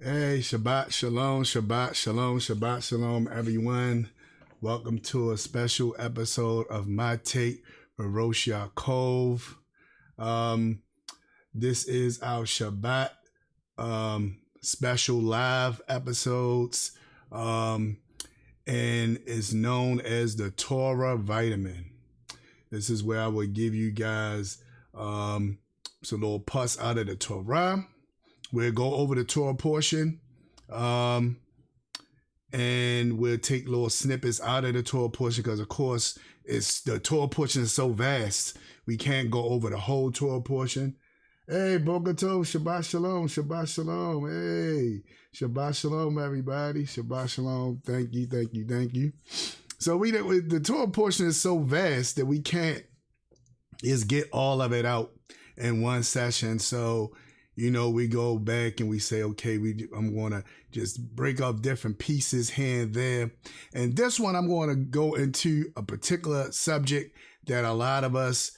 Hey, Shabbat Shalom, Shabbat Shalom, Shabbat Shalom, everyone. Welcome to a special episode of My Take for Rosh Ya'acob. This is our Shabbat special live episodes, and is known as the Torah Vitamin. This is where I will give you guys some little parts out of the Torah. We'll go over the Torah portion, and we'll take little snippets out of the Torah portion because, of course, the Torah portion is so vast, we can't go over the whole Torah portion. Hey, Boker Tov, Shabbat Shalom, Shabbat Shalom. Hey, Shabbat Shalom, everybody. Shabbat Shalom. Thank you, thank you, thank you. So the Torah portion is so vast that we can't just get all of it out in one session. So we go back and we say, okay, I'm going to just break up different pieces here and there. And this one, I'm going to go into a particular subject that a lot of us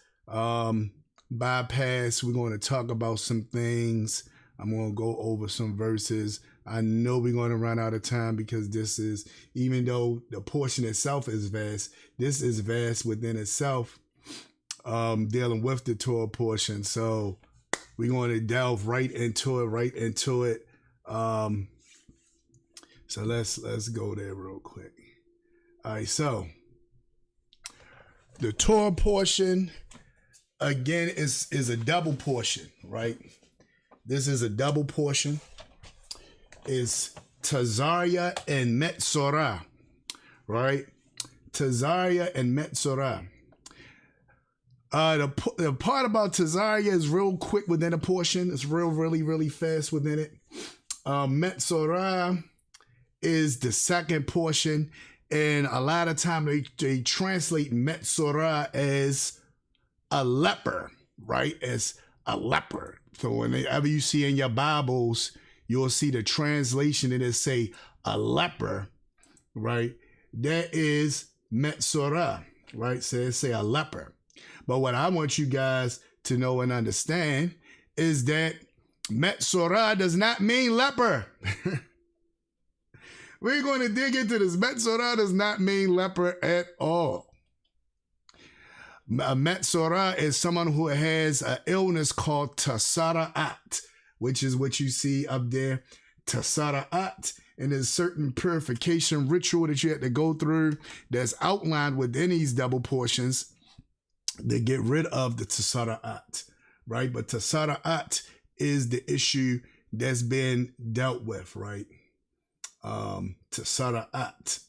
bypass. We're going to talk about some things. I'm going to go over some verses. I know we're going to run out of time because this is, even though the portion itself is vast, this is vast within itself, dealing with the Torah portion. So we're going to delve right into it. So let's go there real quick. All right, so the Torah portion, again, is a double portion, right? This is a double portion. It's Tazria and Metzora, right? Tazria and Metzora. The part about Tazria is real quick within a portion. It's really fast within it. Metzora is the second portion, and a lot of time they translate Metzora as a leper, right? As a leper. So whenever you see in your Bibles, you'll see the translation and it say a leper, right? That is Metzora, right? So it say a leper. But what I want you guys to know and understand is that Metzora does not mean leper. We're going to dig into this. Metzora does not mean leper at all. A Metzora is someone who has an illness called Tasara'at, which is what you see up there. Tasara'at. And there's certain purification ritual that you have to go through that's outlined within these double portions. They get rid of the Tasara'at, right? But Tasara'at is the issue that's been dealt with, right? Tasara'at.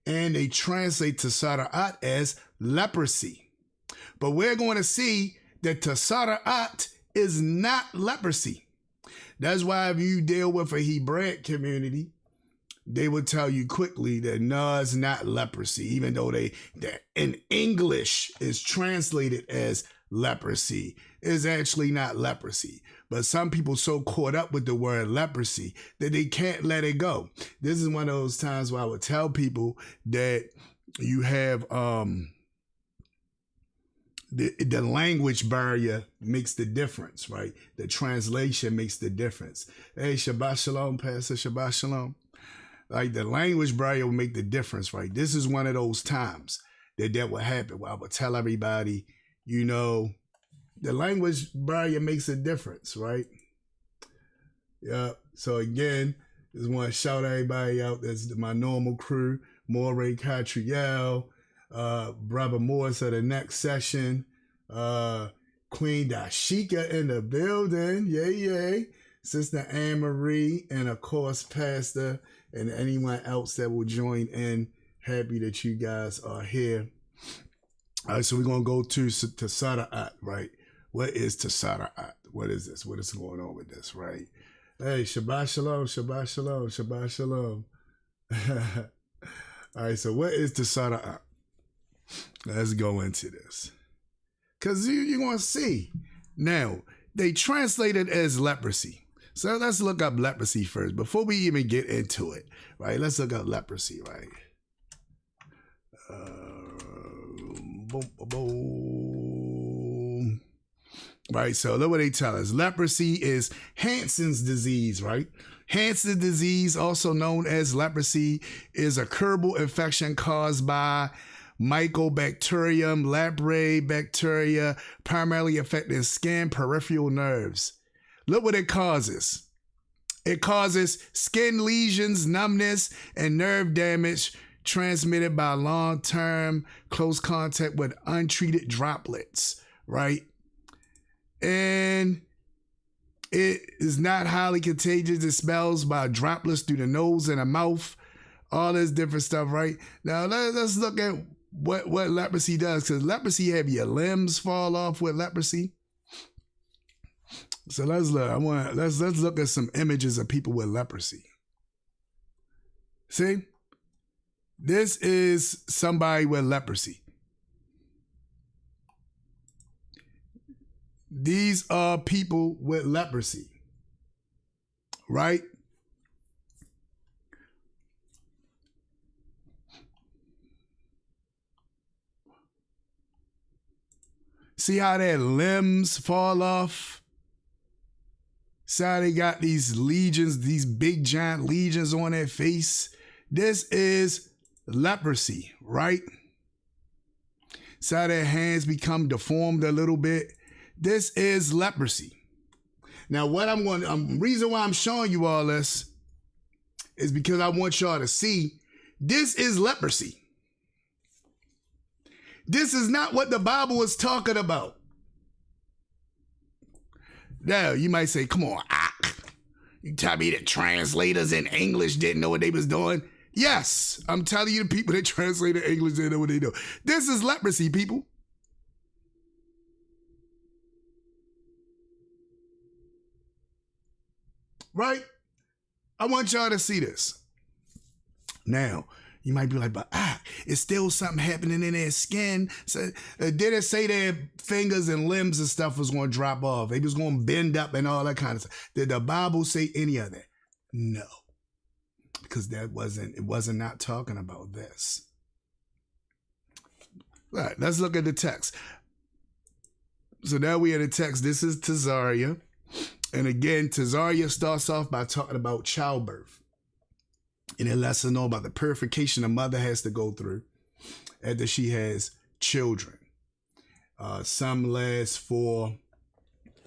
And they translate Tasara'at as leprosy. But we're going to see that Tasara'at is not leprosy. That's why if you deal with a Hebraic community, they would tell you quickly that no, it's not leprosy, even though that in English is translated as leprosy. It's actually not leprosy. But some people so caught up with the word leprosy that they can't let it go. This is one of those times where I would tell people that you have the language barrier makes the difference, right? The translation makes the difference. Hey, Shabbat Shalom, Pastor, Shabbat Shalom. Like the language barrier will make the difference, right? This is one of those times that will happen where I would tell everybody, the language barrier makes a difference, right? Yeah. So again, just want to shout everybody out. That's my normal crew, Moray Catriel, Brother Morris of the next session, Queen Dashika in the building, yay. Sister Anne-Marie, and of course, Pastor, and anyone else that will join in. Happy that you guys are here. All right, so we're going to go to Tasara'at, right? What is Tasara'at? What is this? What is going on with this, right? Hey, Shabbat Shalom, Shabbat Shalom, Shabbat Shalom. All right, so what is Tasara'at? Let's go into this. Because you're going to see. Now, they translate it as leprosy. So let's look up leprosy first before we even get into it, right? Let's look up leprosy, right? Boom, boom. right? So look what they tell us. Leprosy is Hansen's disease, right? Hansen's disease, also known as leprosy, is a curable infection caused by Mycobacterium leprae bacteria, primarily affecting skin, peripheral nerves. Look what it causes. It causes skin lesions, numbness, and nerve damage transmitted by long-term close contact with untreated droplets, right? And it is not highly contagious. It smells by droplets through the nose and the mouth, all this different stuff, right? Now, let's look at what leprosy does, because leprosy have your limbs fall off with leprosy. So let's look. Let's look at some images of people with leprosy. See? This is somebody with leprosy. These are people with leprosy, right? See how their limbs fall off? See how they got these legions, these big giant legions on their face? This is leprosy, right? See how their hands become deformed a little bit? This is leprosy. Now, reason why I'm showing you all this is because I want y'all to see this is leprosy. This is not what the Bible is talking about. Now, you might say, come on, you tell me that translators in English didn't know what they was doing? Yes, I'm telling you, the people that translated English didn't know what they do. This is leprosy, people. Right? I want y'all to see this. Now, you might be like, but it's still something happening in their skin. So, did it say their fingers and limbs and stuff was going to drop off? They was going to bend up and all that kind of stuff. Did the Bible say any of that? No. Because it wasn't not talking about this. All right, let's look at the text. So now we have the text. This is Tazria. And again, Tazria starts off by talking about childbirth. And it lets us know about the purification a mother has to go through after she has children. Some last for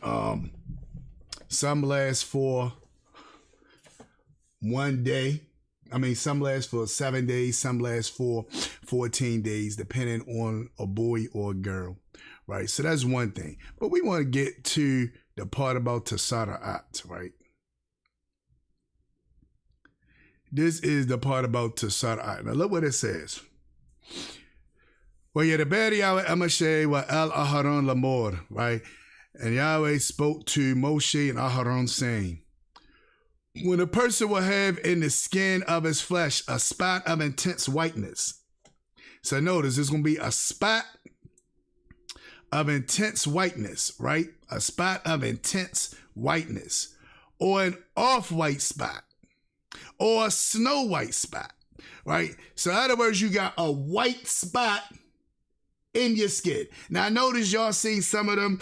1 day. Some last for 7 days, some last for 14 days, depending on a boy or a girl, right? So that's one thing. But we want to get to the part about Tasara'at, right? This is the part about Tasara'at. Now look what it says. Well, Yedaber Yahweh Amashe wa El Aharon Lamor, right? And Yahweh spoke to Moshe and Aharon saying, when a person will have in the skin of his flesh a spot of intense whiteness. So notice there's going to be a spot of intense whiteness, right? A spot of intense whiteness, or an off-white spot, or a snow white spot, right? So in other words, you got a white spot in your skin. Now I notice y'all seen some of them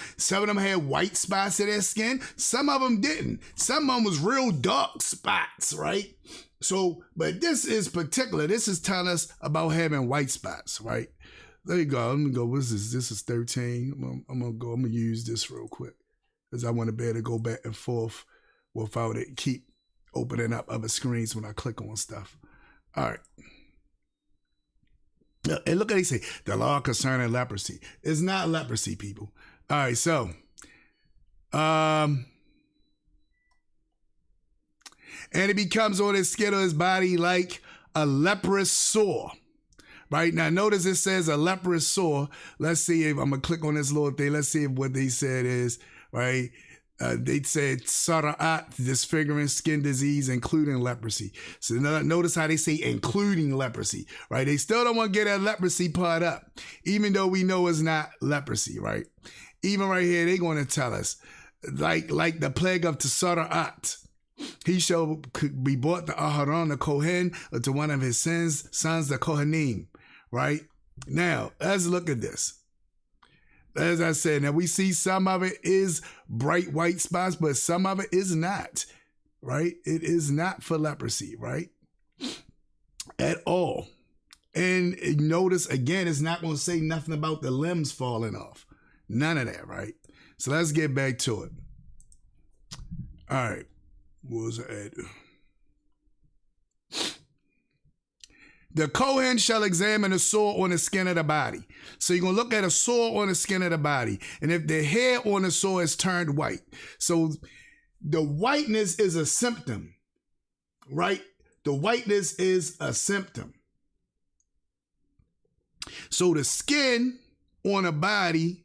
had white spots in their skin. Some of them didn't. Some of them was real dark spots, right? So, but this is particular. This is telling us about having white spots, right? There you go. Let me go. What's this? This is 13. I'm gonna use this real quick because I want to be able to go back and forth without it keep opening up other screens when I click on stuff. All right. And look at they say the law concerning leprosy. It's not leprosy, people. All right, so and it becomes on his skin or his body like a leprous sore. Right now, notice it says a leprous sore. Let's see if I'm gonna click on this little thing. Let's see if what they said is right. They said sara'at, disfiguring skin disease, including leprosy. So notice how they say including leprosy, right? They still don't want to get that leprosy part up, even though we know it's not leprosy, right? Even right here, they're going to tell us, like the plague of Sara'at. He shall be brought to Aharon, the Kohen, or to one of his sons, the Kohanim, right? Now, let's look at this. As I said, now we see some of it is bright white spots, but some of it is not, right? It is not for leprosy, right? At all. And notice, again, it's not going to say nothing about the limbs falling off. None of that, right? So let's get back to it. All right. What was it? The Kohen shall examine the sore on the skin of the body. So you're going to look at a sore on the skin of the body. And if the hair on the sore is turned white. So the whiteness is a symptom, right? The whiteness is a symptom. So the skin on a body,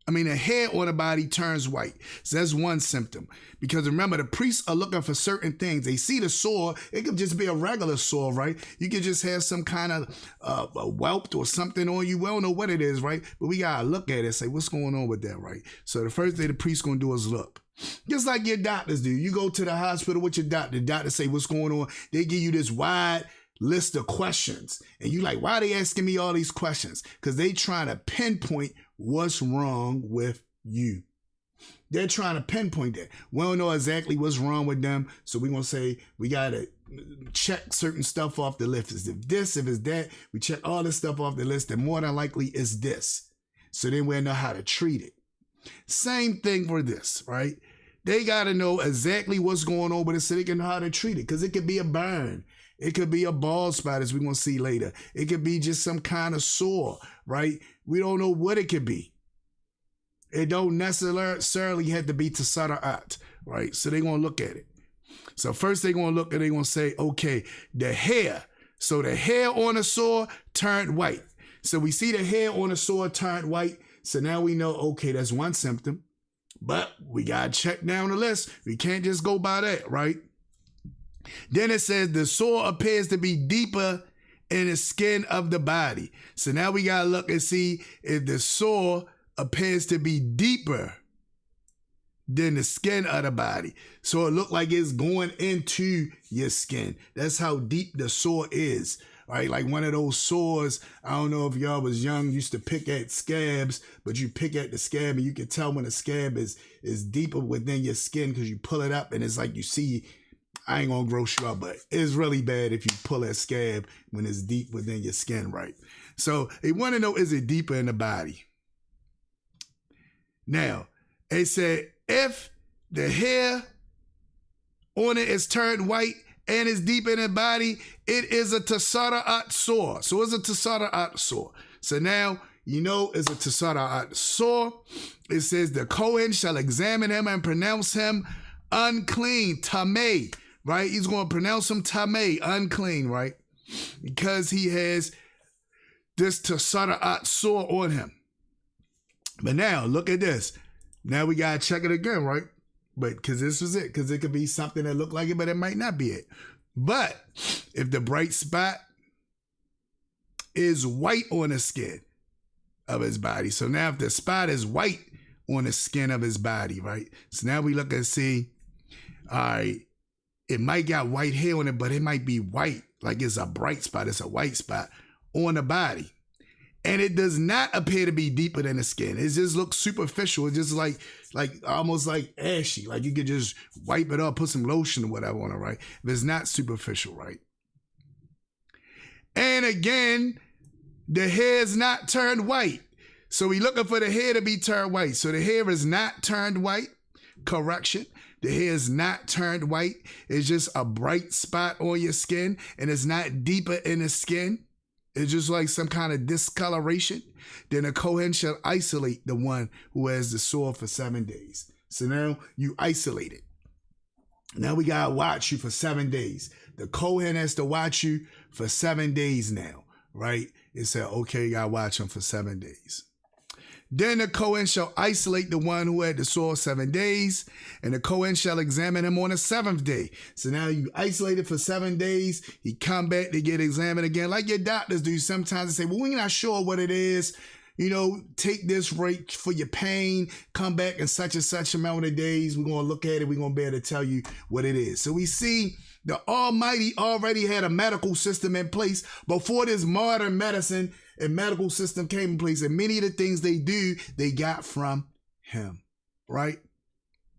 the hair on the body turns white. So that's one symptom. Because remember, the priests are looking for certain things. They see the sore. It could just be a regular sore, right? You could just have some kind of a welt or something on you. We don't know what it is, right? But we got to look at it and say, what's going on with that, right? So the first thing the priest's going to do is look. Just like your doctors do. You go to the hospital with your doctor. The doctor say, what's going on? They give you this wide list of questions. And you like, why are they asking me all these questions? Because they trying to pinpoint what's wrong with you. They're trying to pinpoint that. We don't know exactly what's wrong with them. So we're going to say, we got to check certain stuff off the list. If this, if it's that, we check all this stuff off the list, and more than likely is this. So then we'll know how to treat it. Same thing for this, right? They got to know exactly what's going on with it so they can know how to treat it. Because it could be a burn. It could be a bald spot, as we're going to see later. It could be just some kind of sore, right? We don't know what it could be. It don't necessarily have to be Tasara'at, right? So they're going to look at it. So first they're going to look and they're going to say, okay, the hair. So the hair on the sore turned white. So we see the hair on the sore turned white. So now we know, okay, that's one symptom. But we got to check down the list. We can't just go by that, right? Then it says the sore appears to be deeper in the skin of the body. So now we got to look and see if the sore appears to be deeper than the skin of the body. So it look like it's going into your skin. That's how deep the sore is, right? Like one of those sores, I don't know if y'all was young, used to pick at scabs, but you pick at the scab and you can tell when a scab is deeper within your skin because you pull it up and it's like you see, I ain't gonna gross you up, but it's really bad if you pull that scab when it's deep within your skin, right? So they want to know, is it deeper in the body? Now, it said, if the hair on it is turned white and is deep in the body, it is a Tasara'at sore. So it's a Tasara'at sore. So now, you know it's a Tasara'at sore. It says, the Kohen shall examine him and pronounce him unclean, tameh, right? He's going to pronounce him tameh, unclean, right? Because he has this Tasara'at sore on him. But now, look at this. Now we got to check it again, right? But because this was it. Because it could be something that looked like it, but it might not be it. But if the bright spot is white on the skin of his body. So now if the spot is white on the skin of his body, right? So now we look and see, all right, it might got white hair on it, but it might be white. Like it's a bright spot. It's a white spot on the body. And it does not appear to be deeper than the skin. It just looks superficial. It's just like almost like ashy. Like you could just wipe it off, put some lotion or whatever on it, right? If it's not superficial, right? And again, the hair is not turned white. So we're looking for the hair to be turned white. So the hair is not turned white. Correction. The hair is not turned white. It's just a bright spot on your skin. And it's not deeper in the skin. It's just like some kind of discoloration. Then a Kohen shall isolate the one who has the sore for 7 days. So now you isolate it. Now we got to watch you for 7 days. The Kohen has to watch you for 7 days now, right? It said, okay, you got to watch him for 7 days. Then the Kohen shall isolate the one who had the sore 7 days, and the Kohen shall examine him on the 7th day. So now you isolate it for 7 days. He come back to get examined again, like your doctors do. Sometimes they say, well, we're not sure what it is. You know, take this rate for your pain, come back in such and such amount of days. We're going to look at it. We're going to be able to tell you what it is. So we see the Almighty already had a medical system in place before this modern medicine and medical system came in place, and many of the things they do, they got from him, right?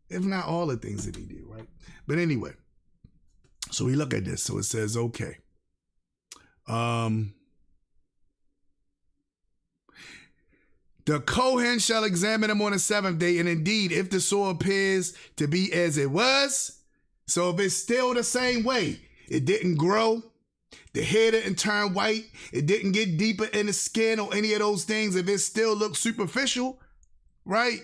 If not all the things that he did, right? But anyway, so we look at this. So it says, okay. The Kohen shall examine him on the seventh day, and indeed, if the sore appears to be as it was, so if it's still the same way, it didn't grow, the hair didn't turn white, it didn't get deeper in the skin or any of those things, if it still looks superficial, right?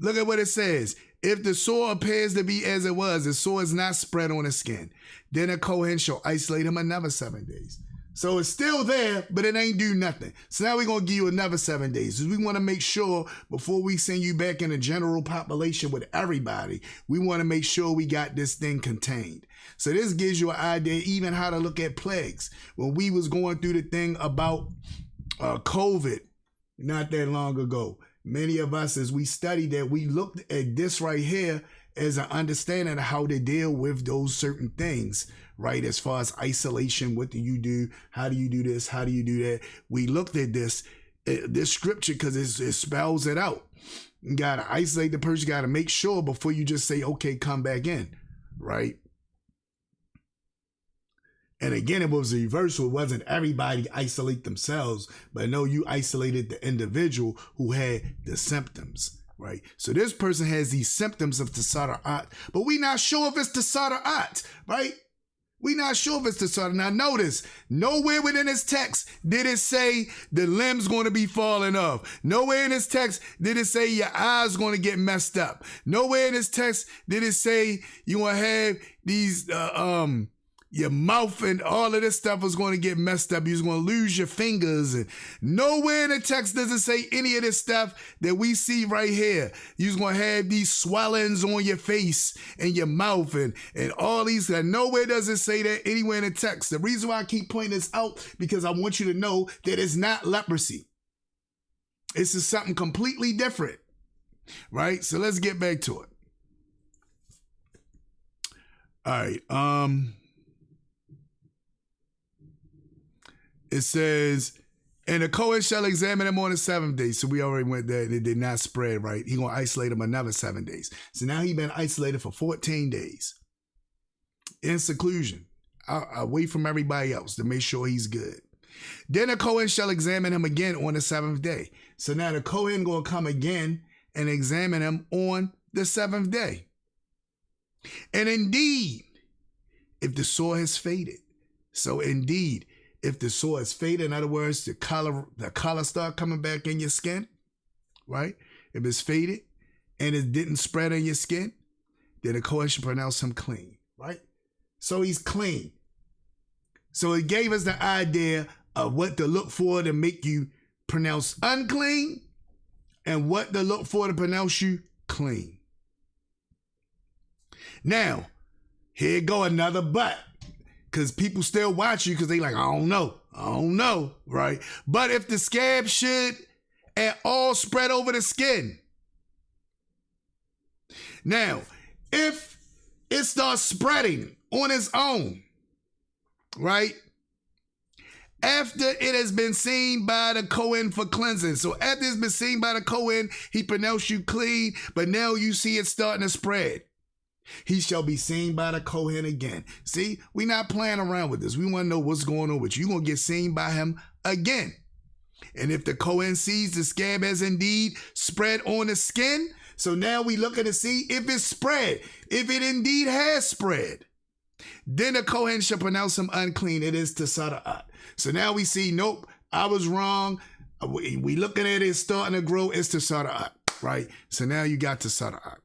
Look at what it says. If the sore appears to be as it was, the sore is not spread on the skin, then a Kohen shall isolate him another 7 days. So it's still there, but it ain't do nothing. So now we're going to give you another 7 days. We want to make sure before we send you back in the general population with everybody, we want to make sure we got this thing contained. So this gives you an idea even how to look at plagues. When we was going through the thing about COVID not that long ago, many of us, as we studied that, we looked at this right here as an understanding of how to deal with those certain things, right? As far as isolation, what do you do? How do you do this? How do you do that? We looked at this scripture because it spells it out. You got to isolate the person. You got to make sure before you just say, okay, come back in, right? And again, it was a reversal. It wasn't everybody isolate themselves, but no, you isolated the individual who had the symptoms, right? So this person has these symptoms of Tasara'at, but we not sure if it's Tasara'at, right? We not sure if it's Tasara'at. Now notice, nowhere within this text did it say the limb's going to be falling off. Nowhere in this text did it say your eyes going to get messed up. Nowhere in this text did it say you going to have these, your mouth and all of this stuff was going to get messed up. You was going to lose your fingers. And nowhere in the text does it say any of this stuff that we see right here. You was going to have these swellings on your face and your mouth and all these. Nowhere does it say that anywhere in the text. The reason why I keep pointing this out, because I want you to know that it's not leprosy. This is something completely different, right? So let's get back to it. All right. It says, and the Kohen shall examine him on the 7th day. So we already went there. It did not spread, right? He going to isolate him another 7 days. So now he been isolated for 14 days in seclusion, away from everybody else to make sure he's good. Then the Kohen shall examine him again on the 7th day. So now the Kohen going to come again and examine him on the 7th day. And indeed, if the sore has faded, so indeed, if the sore is faded, in other words, the color start coming back in your skin, right? If it's faded and it didn't spread on your skin, then the Kohen should pronounce him clean, right? So he's clean. So it gave us the idea of what to look for to make you pronounce unclean and what to look for to pronounce you clean. Now, here go another but. Because people still watch you because they like, I don't know, right? But if the scab should at all spread over the skin. Now, if it starts spreading on its own, right? After it has been seen by the Kohen for cleansing. So after it's been seen by the Kohen, he pronounced you clean, but now you see it starting to spread. He shall be seen by the Kohen again. See, we not playing around with this. We want to know what's going on with you. You're going to get seen by him again. And if the Kohen sees the scab has indeed spread on the skin, so now we looking to see if it's spread, if it indeed has spread, then the Kohen shall pronounce him unclean. It is Tasara'at. So now we see, nope, I was wrong. We looking at it starting to grow. It's Tasara'at, right? So now you got Tasara'at.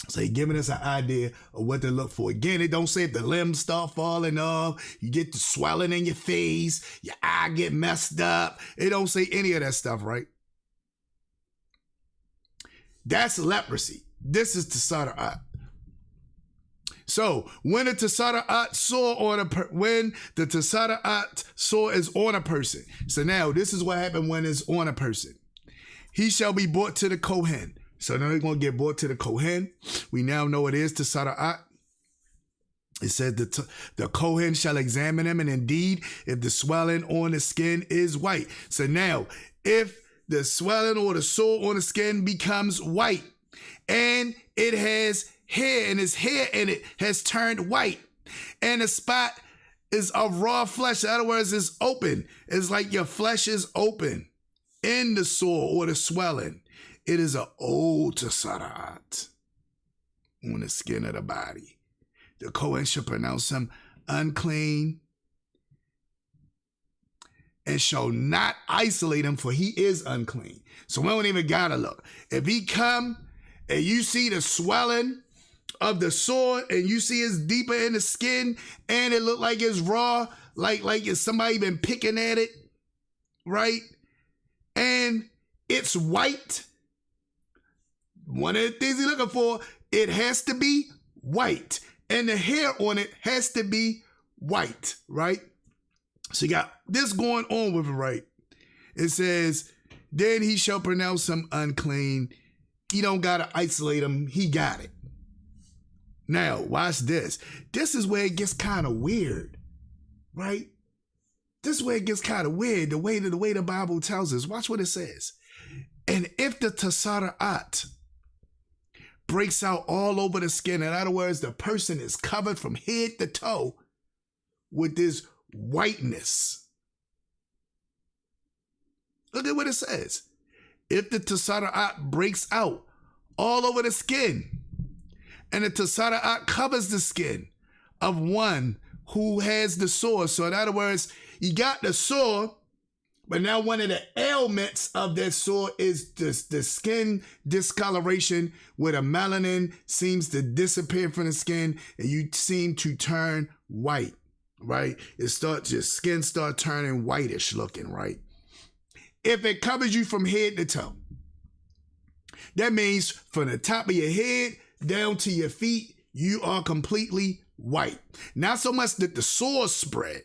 So he's giving us an idea of what to look for. Again, it don't say if the limbs start falling off, you get the swelling in your face, your eye get messed up. It don't say any of that stuff, right? That's leprosy. This is Tasara'at. So when the Tasara'at sore is on a person. So now this is what happened when it's on a person. He shall be brought to the Kohen. So now they're going to get brought to the Kohen. We now know it is Tasara'at. It said the Kohen shall examine him, and indeed, if the swelling on the skin is white. So now, if the swelling or the sore on the skin becomes white, and it has hair, and his hair in it has turned white, and the spot is of raw flesh, in other words, it's open. It's like your flesh is open in the sore or the swelling. It is an old tasara'at on the skin of the body. The Kohen shall pronounce him unclean and shall not isolate him, for he is unclean. So we don't even gotta look. If he come and you see the swelling of the sore and you see it's deeper in the skin and it look like it's raw, like it's somebody been picking at it, right? And it's white. One of the things you're looking for, it has to be white. And the hair on it has to be white, right? So you got this going on with it, right? It says, then he shall pronounce him unclean. You don't got to isolate him. He got it. Now, watch this. This is where it gets kind of weird, right? This is where it gets kind of weird, the way the Bible tells us. Watch what it says. And if the tasara'at breaks out all over the skin, in other words, the person is covered from head to toe with this whiteness. Look at what it says. If the tasara'at breaks out all over the skin, and the tasara'at covers the skin of one who has the sore. So in other words, you got the sore, but now one of the ailments of that sore is the skin discoloration, where the melanin seems to disappear from the skin and you seem to turn white, right? Your skin start turning whitish looking, right? If it covers you from head to toe, that means from the top of your head down to your feet, you are completely white. Not so much that the sore spread.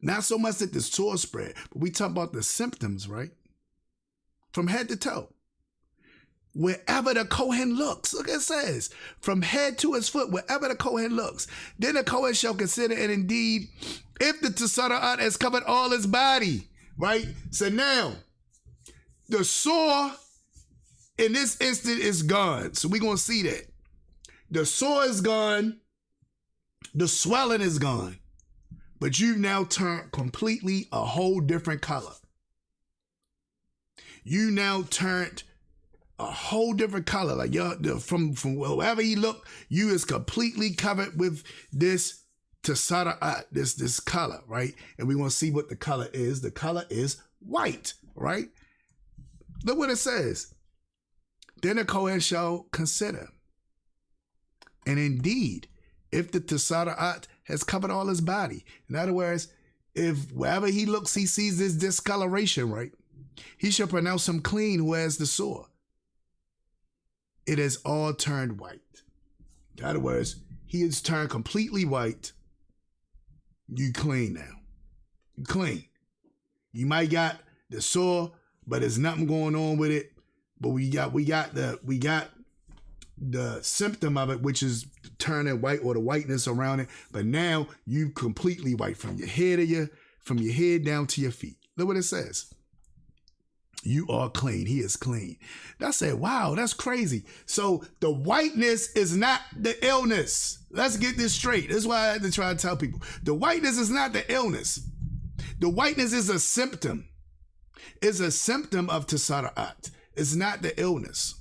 Not so much that the sore spread, but we talk about the symptoms, right? From head to toe. Wherever the Kohen looks, look, it says, from head to his foot, wherever the Kohen looks, then the Kohen shall consider, and indeed, if the tasara'at has covered all his body, right? So now, the sore in this instant is gone. So we're going to see that. The sore is gone. The swelling is gone. But you've now turned completely a whole different color. You now turned a whole different color. Like from wherever you look, you is completely covered with this tasara'at, this color, right? And we want to see what the color is. The color is white, right? Look what it says. Then the Kohen shall consider. And indeed, if the tasara'at has covered all his body. In other words, if wherever he looks, he sees this discoloration, right? He shall pronounce him clean who has the sore. It has all turned white. In other words, he has turned completely white. You clean now. You clean. You might got the sore, but there's nothing going on with it. But we got the symptom of it, which is turning white or the whiteness around it. But now you completely white from your head down to your feet. Look what it says. You are clean. He is clean. I said, wow, that's crazy. So the whiteness is not the illness. Let's get this straight. That's why I had to try to tell people. The whiteness is not the illness. The whiteness is a symptom. It's a symptom of tasara'at. It's not the illness.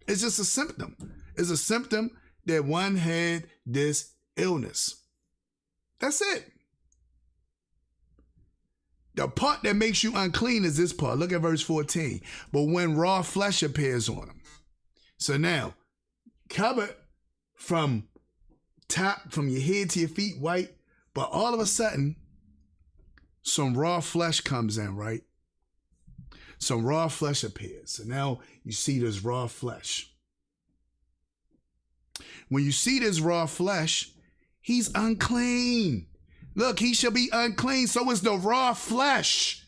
It's just a symptom. It's a symptom that one had this illness. That's it. The part that makes you unclean is this part. Look at verse 14. But when raw flesh appears on him. So now, covered from your head to your feet white, but all of a sudden, some raw flesh comes in, right? Some raw flesh appears. So now you see this raw flesh. When you see this raw flesh, he's unclean. Look, he shall be unclean. So is the raw flesh.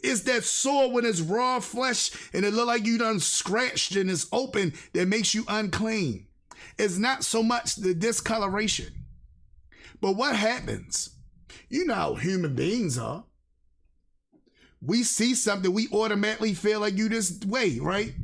It's that sore when it's raw flesh and it look like you done scratched and it's open that makes you unclean. It's not so much the discoloration. But what happens? You know how human beings are. We see something, we automatically feel like you this way, right?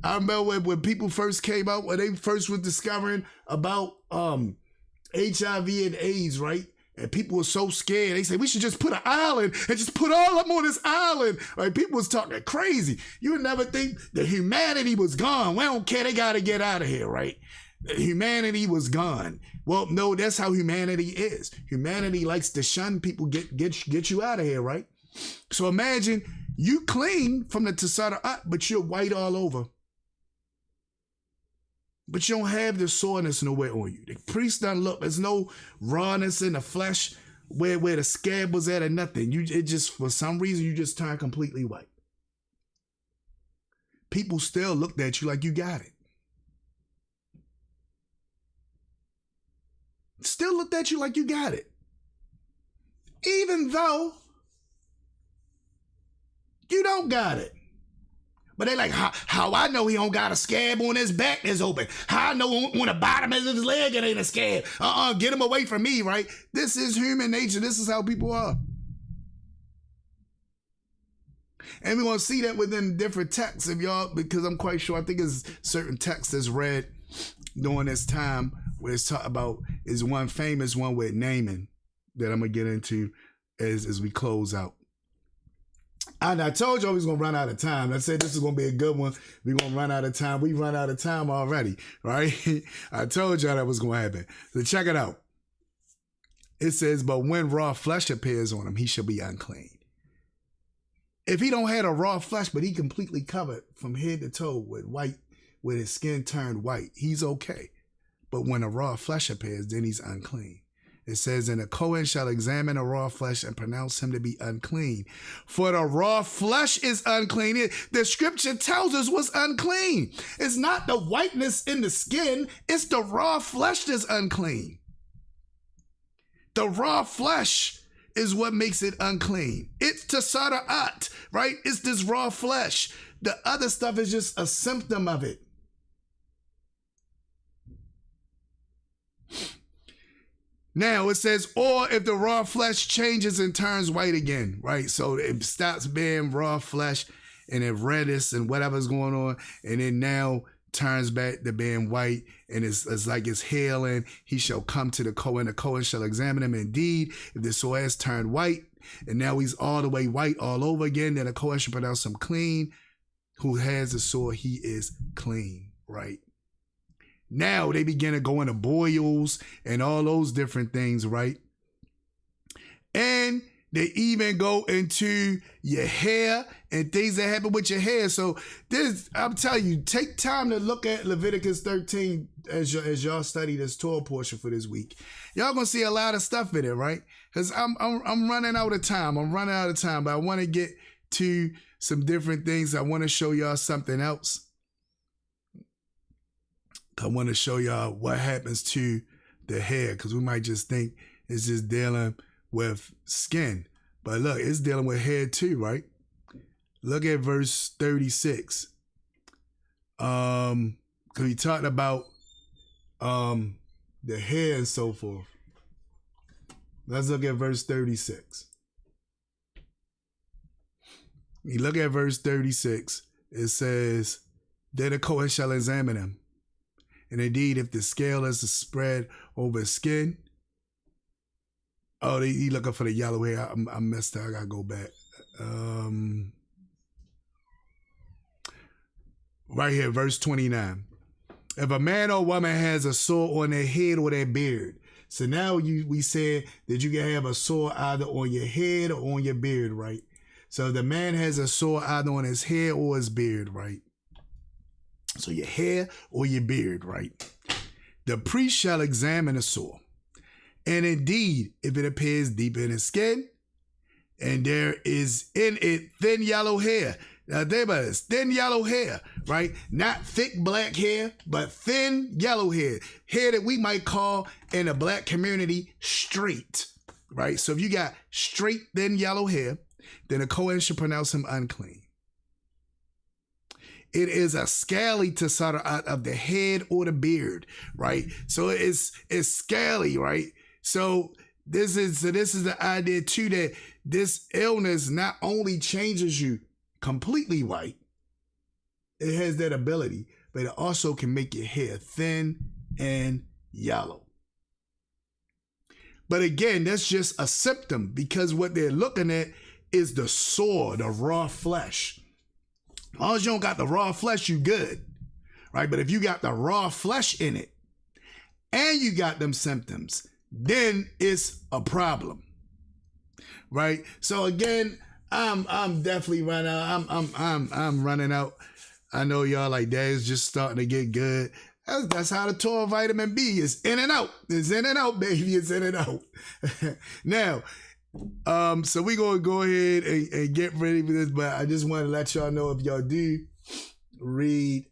I remember when people first came out, when they first were discovering about HIV and AIDS, right? And people were so scared. They said, we should just put an island and just put all of them on this island. Like, people was talking crazy. You would never think that humanity was gone. We don't care. They got to get out of here, right? Humanity was gone. Well, no, that's how humanity is. Humanity likes to shun people, get you out of here, right? So imagine you clean from the Tasada up, but you're white all over. But you don't have the soreness nowhere on you. The priest done look, there's no rawness in the flesh where the scab was at or nothing. It just, for some reason, you just turn completely white. People still looked at you like you got it. Still looked at you like you got it. Even though you don't got it. But they like, how I know he don't got a scab on his back that's open? How I know on the bottom of his leg it ain't a scab? Get him away from me, right? This is human nature. This is how people are. And we're going to see that within different texts, if y'all, because I'm quite sure, I think it's certain texts that's read during this time where it's talked about, is one famous one with Naaman that I'm going to get into as we close out. And I told y'all we was going to run out of time. I said this is going to be a good one. We're going to run out of time. We run out of time already, right? I told y'all that was going to happen. So check it out. It says, but when raw flesh appears on him, he shall be unclean. If he don't have a raw flesh, but he completely covered from head to toe with white, with his skin turned white, he's okay. But when a raw flesh appears, then he's unclean. It says, and the Kohen shall examine the raw flesh and pronounce him to be unclean. For the raw flesh is unclean. The scripture tells us what's unclean. It's not the whiteness in the skin. It's the raw flesh that's unclean. The raw flesh is what makes it unclean. It's tasara'at, right? It's this raw flesh. The other stuff is just a symptom of it. Now it says, or if the raw flesh changes and turns white again, right? So it stops being raw flesh and it reddish and whatever's going on, and then now turns back to being white, and it's like it's healing. He shall come to the Kohen shall examine him indeed. If the sore has turned white, and now he's all the way white all over again, then the Kohen shall pronounce him clean. Who has the sore, he is clean, right? Now they begin to go into boils and all those different things, right? And they even go into your hair and things that happen with your hair. So this, I'm telling you, take time to look at Leviticus 13 as y'all study this Torah portion for this week. Y'all gonna see a lot of stuff in it, right? Because I'm running out of time. But I want to get to some different things. I want to show y'all something else. I want to show y'all what happens to the hair, because we might just think it's just dealing with skin. But look, it's dealing with hair too, right? Look at verse 36. Because we talked about the hair and so forth. Let's look at verse 36. You look at verse 36. It says, then the Kohen shall examine him. And indeed, if the scale is to spread over his skin, he looking for the yellow hair. I messed up. I gotta go back. Right here, verse 29. If a man or woman has a sore on their head or their beard. So now we said that you can have a sore either on your head or on your beard, right? So the man has a sore either on his head or his beard, right? So your hair or your beard, right? The priest shall examine the sore. And indeed, if it appears deep in his skin, and there is in it thin yellow hair. Now, there is thin yellow hair, right? Not thick black hair, but thin yellow hair. Hair that we might call in the black community straight, right? So if you got straight, thin yellow hair, then the Kohen should pronounce him unclean. it is a scaly Tzara'at of the head or the beard, right? So it's scaly, right? So this is the idea too, that this illness not only changes you completely white, it has that ability, but it also can make your hair thin and yellow. But again, that's just a symptom, because what they're looking at is the sore, the raw flesh. As long as you don't got the raw flesh, you good, right? But if you got the raw flesh in it and you got them symptoms, then it's a problem, right? So again, I'm definitely running out. I'm running out. I know y'all like that is just starting to get good. That's how the Torah vitamin B is in and out. It's in and out, baby. It's in and out. Now, so we're going to go ahead and get ready for this, but I just want to let y'all know, if y'all do read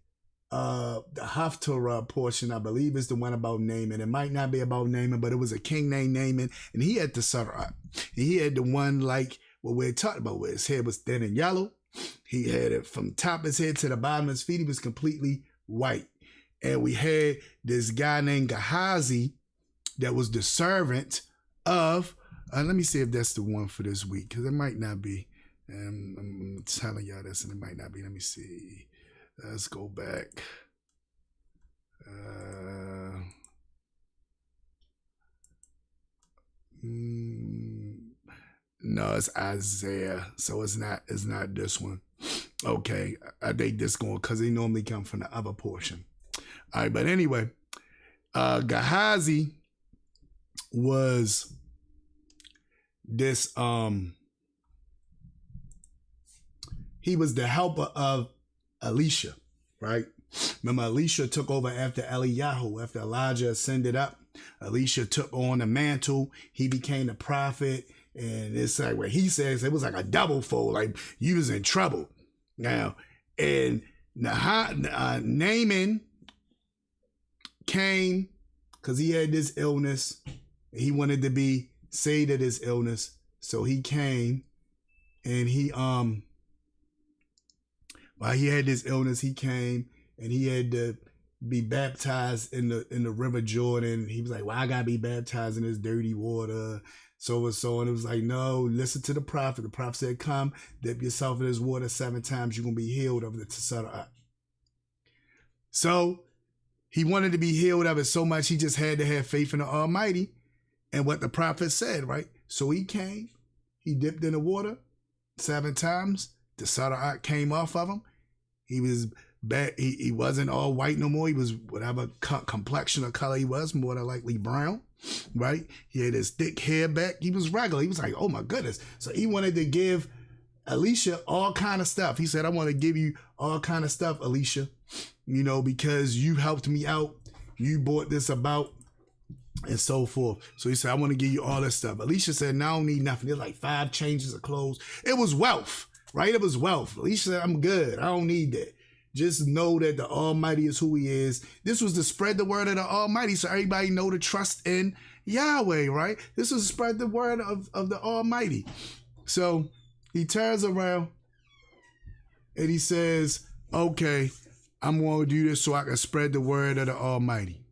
the Torah portion, I believe it's the one about Naaman. It might not be about Naaman, but it was a king named Naaman, and he had the Sarah. He had the one like what we're talking about, where his hair was thin and yellow. He had it from top of his head to the bottom of his feet. He was completely white. And we had this guy named Gehazi that was the servant of, let me see if that's the one for this week, because it might not be. I'm telling y'all this, and it might not be. Let me see. Let's go back. No, it's Isaiah, so it's not this one. Okay, I think this going, because they normally come from the other portion. All right, but anyway, Gehazi was this, he was the helper of Elisha, right? Remember, Elisha took over after Eliyahu, after Elijah ascended up. Elisha took on the mantle. He became the prophet. And it's like what he says, it was like a double fold, like you was in trouble. Now, and Naaman came because he had this illness. He wanted to be saved of this illness. So he came and he, while he had this illness, he came and he had to be baptized in the river Jordan. He was like, well, I gotta be baptized in this dirty water. So and so, and it was like, no, listen to the prophet. The prophet said, come, dip yourself in this water 7 times, you're going to be healed of the Tzara'at. So he wanted to be healed of it so much, he just had to have faith in the Almighty and what the prophet said, right? So he came, he dipped in the water 7 times, the Tzara'at came off of him. He was bad. He wasn't all white no more. He was whatever complexion or color he was, more than likely brown. Right? He had his thick hair back. He was regular. He was like, oh my goodness. So he wanted to give Elisha all kind of stuff. He said, I want to give you all kind of stuff, Elisha, because you helped me out. You brought this about and so forth. So he said, I want to give you all this stuff. Elisha said, no, I don't need nothing. There's like 5 changes of clothes. It was wealth, right? It was wealth. Elisha said, I'm good. I don't need that. Just know that the Almighty is who he is. This was to spread the word of the Almighty so everybody know to trust in Yahweh, right? This was to spread the word of the Almighty. So he turns around and he says, okay, I'm going to do this so I can spread the word of the Almighty.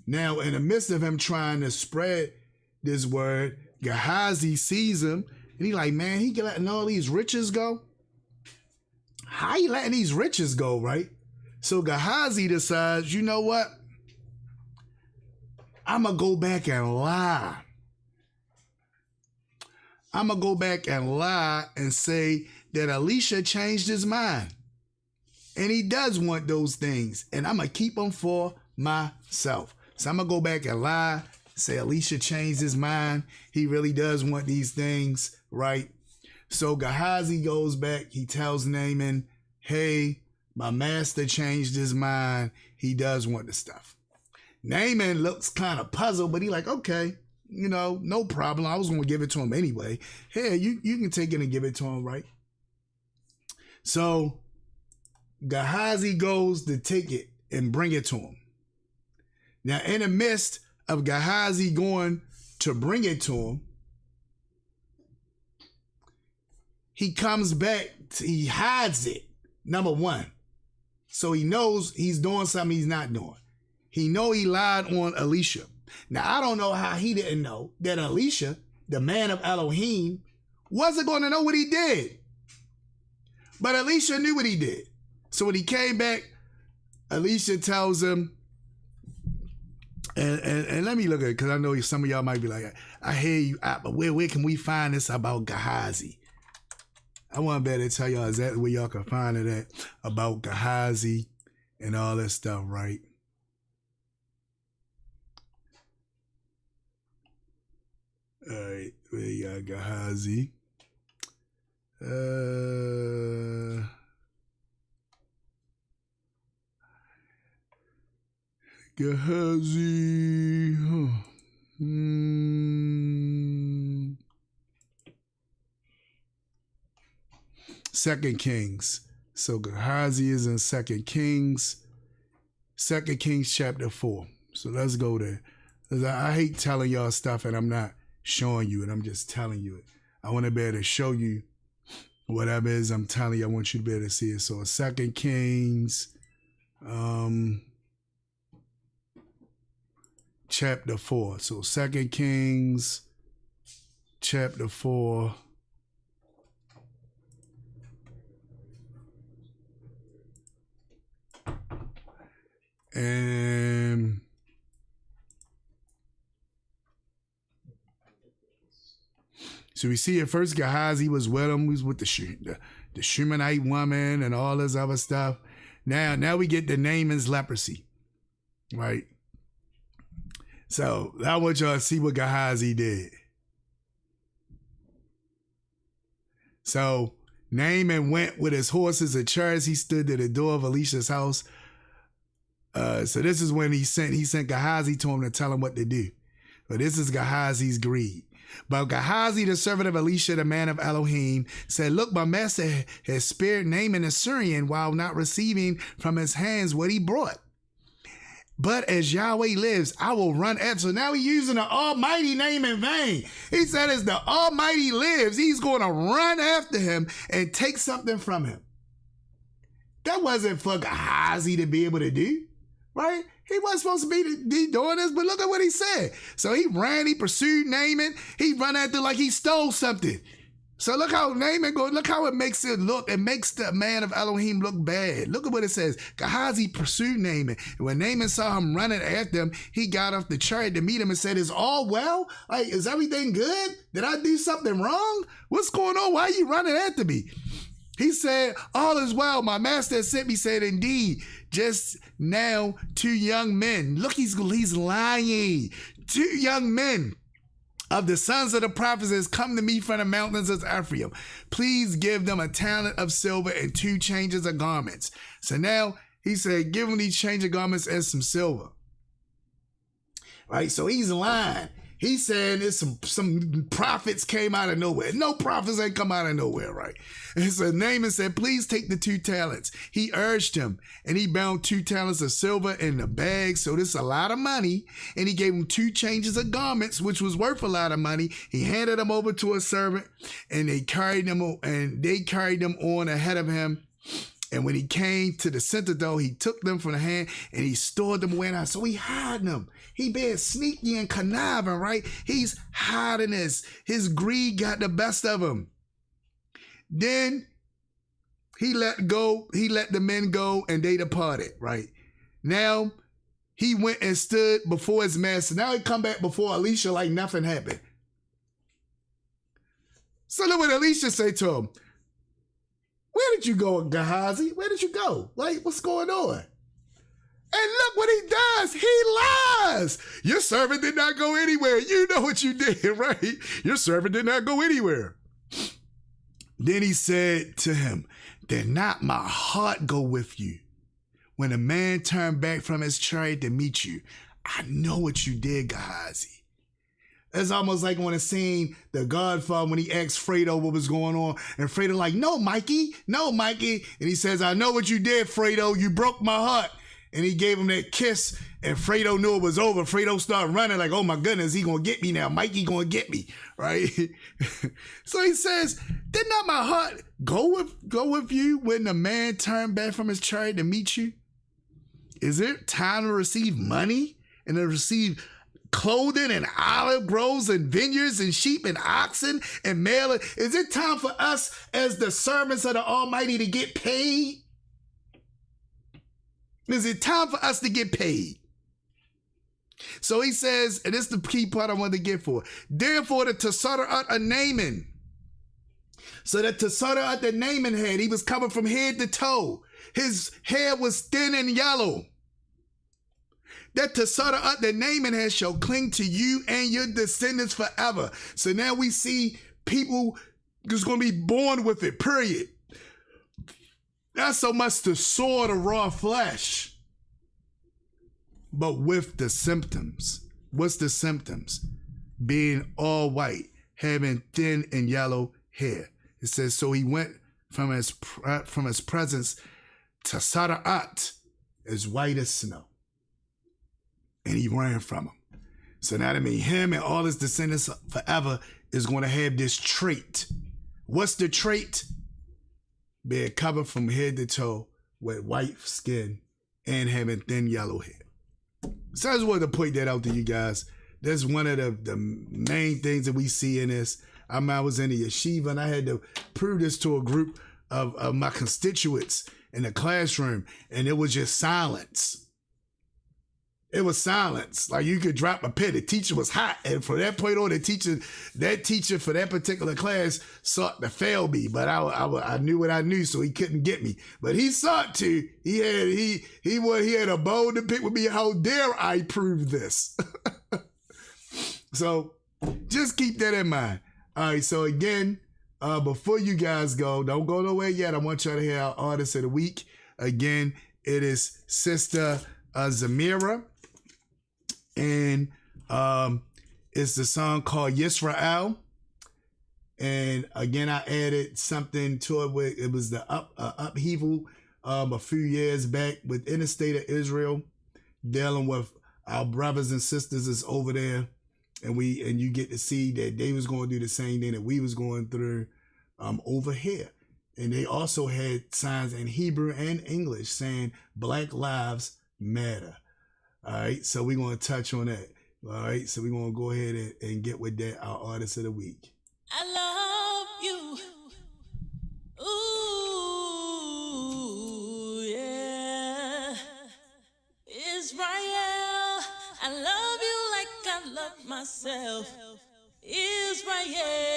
Now, in the midst of him trying to spread this word, Gehazi sees him and he's like, man, he letting all these riches go? How you letting these riches go, right? So Gehazi decides, you know what? I'm going to go back and lie. I'm going to go back and lie and say that Elisha changed his mind. And he does want those things. And I'm going to keep them for myself. So I'm going to go back and lie, say Elisha changed his mind. He really does want these things, right? So Gehazi goes back. He tells Naaman, hey, my master changed his mind. He does want the stuff. Naaman looks kind of puzzled, but he's like, okay, no problem. I was going to give it to him anyway. Hey, you can take it and give it to him, right? So Gehazi goes to take it and bring it to him. Now, in the midst of Gehazi going to bring it to him, he comes back, he hides it, number one. So he knows he's doing something he's not doing. He know he lied on Elisha. Now, I don't know how he didn't know that Elisha, the man of Elohim, wasn't going to know what he did. But Elisha knew what he did. So when he came back, Elisha tells him, and let me look at it, because I know some of y'all might be like, I hear you, but where can we find this about Gehazi? I want to better tell y'all exactly where y'all can find it at about Gehazi and all that stuff, right? All right, we got Gehazi. Gehazi. Second Kings. So Gehazi is in Second Kings. 2 Kings chapter 4. So let's go there. I hate telling y'all stuff and I'm not showing you it. I'm just telling you it. I want to be able to show you whatever it is I'm telling you. I want you to be able to see it. So 2 Kings chapter 4. So 2 Kings chapter 4. And so we see at first Gehazi was with him. He was with the Sheminite woman and all this other stuff. Now we get the Naaman's leprosy, right? So I want y'all to see what Gehazi did. So Naaman went with his horses and chariots. He stood at the door of Elisha's house. So this is when he sent Gehazi to him to tell him what to do. But this is Gehazi's greed. But Gehazi, the servant of Elisha, the man of Elohim, said, look, my master has spared Naaman the Syrian while not receiving from his hands what he brought. But as Yahweh lives, I will run after. So now he's using the Almighty name in vain. He said, as the Almighty lives, he's going to run after him and take something from him. That wasn't for Gehazi to be able to do. Right? He wasn't supposed to be doing this, but look at what he said. So he ran, he pursued Naaman. He run after like he stole something. So look how Naaman goes, look how it makes it look. It makes the man of Elohim look bad. Look at what it says. Gehazi pursued Naaman. And when Naaman saw him running after him, he got off the chariot to meet him and said, is all well? Like, is everything good? Did I do something wrong? What's going on? Why are you running after me? He said, all is well. My master sent me, said, indeed, just now 2 young men. Look, he's lying. 2 young men of the sons of the prophets has come to me from the mountains of Ephraim. Please give them a talent of silver and 2 changes of garments. So now he said, give them these change of garments and some silver. Right? So he's lying. He's saying there's some prophets came out of nowhere. No prophets ain't come out of nowhere, right? And so Naaman said, please take the 2 talents. He urged him, and he bound 2 talents of silver in the bag. So this is a lot of money. And he gave him 2 changes of garments, which was worth a lot of money. He handed them over to a servant, and they carried them on ahead of him. And when he came to the citadel, he took them from the hand and he stored them away. And so he hiding them. He being sneaky and conniving, right? He's hiding this. His greed got the best of him. Then he let the men go and they departed, right? Now he went and stood before his master. Now he come back before Elisha like nothing happened. So look what Elisha say to him. Where did you go, Gehazi? Where did you go? Like, what's going on? And look what he does. He lies. Your servant did not go anywhere. You know what you did, right? Your servant did not go anywhere. Then he said to him, did not my heart go with you when a man turned back from his chariot to meet you? I know what you did, Gehazi. It's almost like when I seen The Godfather when he asked Fredo what was going on. And Fredo like, no, Mikey. And he says, I know what you did, Fredo. You broke my heart. and he gave him that kiss, and Fredo knew it was over. Fredo started running like, oh my goodness, he gonna get me now. Mikey gonna get me, right? So he says, did not my heart go with you when the man turned back from his chariot to meet you? Is it time to receive money and to receive clothing and olive groves and vineyards and sheep and oxen and male? Is it time for us as the servants of the Almighty to get paid? Is it time for us to get paid? So he says, and this is the key part I wanted to get for. Therefore, the Tasadarat of Naaman. So the Tasadarat that Naaman had, he was covered from head to toe. His hair was thin and yellow. That Tasadarat that Naaman has shall cling to you and your descendants forever. So now we see people just going to be born with it, period. Not so much the sword of raw flesh, but with the symptoms. What's the symptoms? Being all white, having thin and yellow hair. It says, so he went from his presence to Sadarat, as white as snow. And he ran from him. So now that means him and all his descendants forever is going to have this trait. What's the trait? Being covered from head to toe with white skin and having thin yellow hair. So I just wanted to point that out to you guys. That's one of the main things that we see in this. I was in the yeshiva and I had to prove this to a group of my constituents in the classroom, and it was just silence. It was silence. Like you could drop a pin. The teacher was hot. And from that point on, that teacher for that particular class sought to fail me. But I knew what I knew, so he couldn't get me. But he sought to. He had a bone to pick with me. How dare I prove this? So just keep that in mind. All right, so again, before you guys go, don't go nowhere yet. I want y'all to hear our artist of the week. Again, it is Sister Zemira. And it's the song called Yisrael. And again, I added something to it where it was the upheaval a few years back within the state of Israel, dealing with our brothers and sisters that's over there. And you get to see that they was going to do the same thing that we was going through over here. And they also had signs in Hebrew and English saying Black Lives Matter. All right, so we're going to touch on that. All right, so we're going to go ahead and get with that, our artist of the week. I love you. Ooh, yeah. Israel, I love you like I love myself. Israel.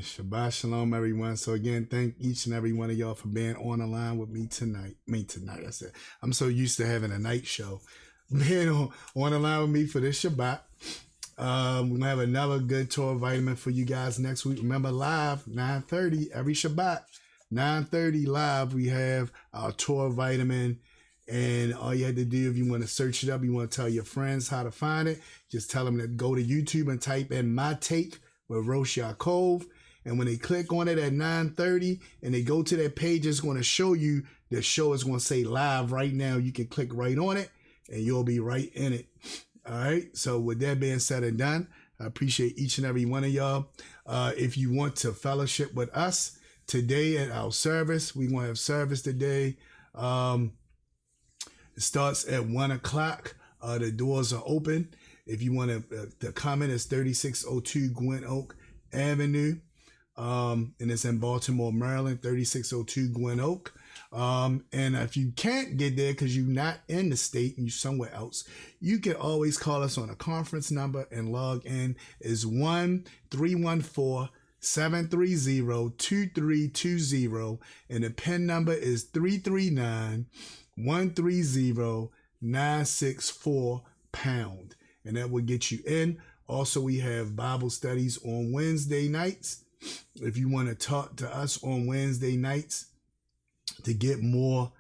Shabbat shalom, everyone. So again, thank each and every one of y'all for being on the line with me tonight. I said, I'm so used to having a night show. Being on the line with me for this Shabbat. We're going to have another good Torah vitamin for you guys next week. Remember, live, 9:30, every Shabbat. 9:30 live, we have our Torah vitamin. And all you had to do, if you want to search it up, you want to tell your friends how to find it, just tell them to go to YouTube and type in My Take with Rosh Ya'acob. And when they click on it at 9:30 and they go to that page, it's going to show you the show is going to say live right now. You can click right on it and you'll be right in it. All right. So with that being said and done, I appreciate each and every one of y'all. If you want to fellowship with us today at our service, we're going to have service today. It starts at 1 o'clock. The doors are open. If you want to come in, it's 3602 Gwen Oak Avenue. And it's in Baltimore, Maryland, 3602 Gwen Oak. And if you can't get there because you're not in the state and you're somewhere else, you can always call us on a conference number and log in. Is 1-314-730-2320. And the PIN number is 339-130-964#. And that will get you in. Also, we have Bible studies on Wednesday nights. If you want to talk to us on Wednesday nights to get more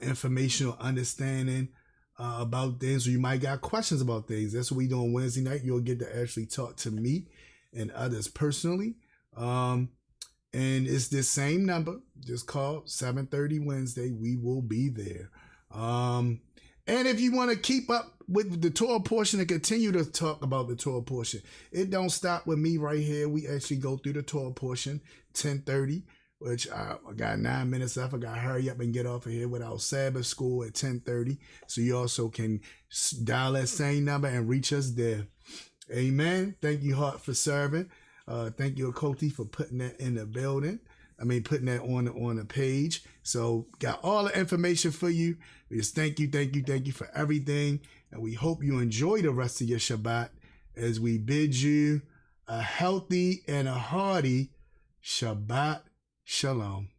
informational understanding about things, or you might got questions about things, that's what we do on Wednesday night. You'll get to actually talk to me and others personally. And it's the same number. Just call 7:30 Wednesday. We will be there. And if you want to keep up with the Torah portion and continue to talk about the Torah portion, it don't stop with me right here. We actually go through the Torah portion 10:30, which I got 9 minutes left. I got to hurry up and get off of here with our Sabbath school at 10:30. So you also can dial that same number and reach us there. Amen. Thank you, Hart, for serving. Thank you, Okoti, for putting that in the building. Putting that on the page. So got all the information for you. We just thank you for everything. And we hope you enjoy the rest of your Shabbat as we bid you a healthy and a hearty Shabbat Shalom.